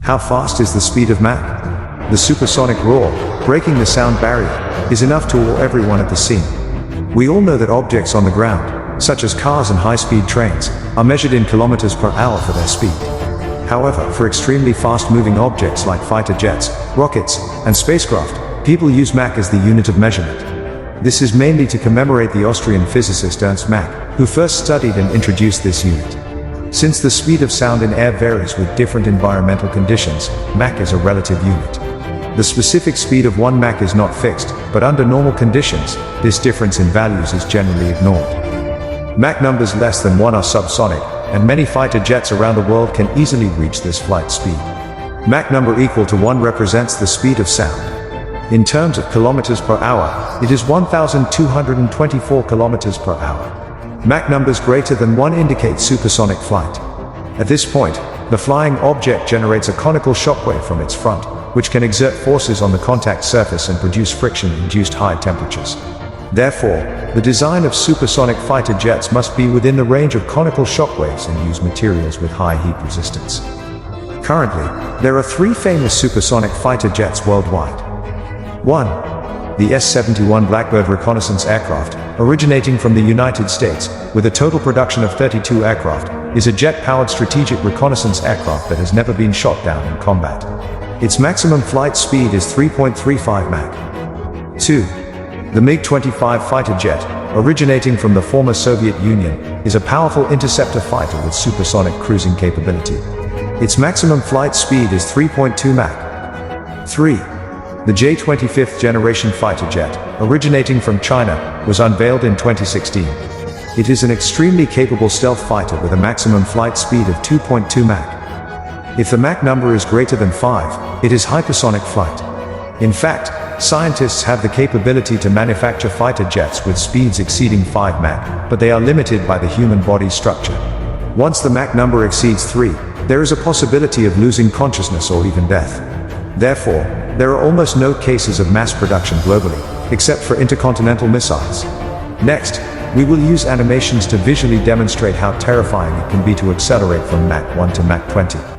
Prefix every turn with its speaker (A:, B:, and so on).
A: How fast is the speed of Mach? The supersonic roar, breaking the sound barrier, is enough to awe everyone at the scene. We all know that objects on the ground, such as cars and high-speed trains, are measured in kilometers per hour for their speed. However, for extremely fast-moving objects like fighter jets, rockets, and spacecraft, people use Mach as the unit of measurement. This is mainly to commemorate the Austrian physicist Ernst Mach, who first studied and introduced this unit. Since the speed of sound in air varies with different environmental conditions, Mach is a relative unit. The specific speed of 1 Mach is not fixed, but under normal conditions, this difference in values is generally ignored. Mach numbers less than 1 are subsonic, and many fighter jets around the world can easily reach this flight speed. Mach number equal to 1 represents the speed of sound. In terms of kilometers per hour, it is 1,224 kilometers per hour. Mach numbers greater than 1 indicate supersonic flight. At this point, the flying object generates a conical shockwave from its front, which can exert forces on the contact surface and produce friction-induced high temperatures. Therefore, the design of supersonic fighter jets must be within the range of conical shockwaves and use materials with high heat resistance. Currently, there are 3 famous supersonic fighter jets worldwide. 1. The S-71 Blackbird reconnaissance aircraft, originating from the United States, with a total production of 32 aircraft, is a jet-powered strategic reconnaissance aircraft that has never been shot down in combat. Its maximum flight speed is 3.35 Mach. 2. The MiG-25 fighter jet, originating from the former Soviet Union, is a powerful interceptor fighter with supersonic cruising capability. Its maximum flight speed is 3.2 Mach. 3. The J-25th generation fighter jet, originating from China, was unveiled in 2016. It is an extremely capable stealth fighter with a maximum flight speed of 2.2 Mach. If the Mach number is greater than 5, it is hypersonic flight. In fact, scientists have the capability to manufacture fighter jets with speeds exceeding 5 Mach, but they are limited by the human body's structure. Once the Mach number exceeds 3, there is a possibility of losing consciousness or even death. Therefore, there are almost no cases of mass production globally, except for intercontinental missiles. Next, we will use animations to visually demonstrate how terrifying it can be to accelerate from Mach 1 to Mach 20.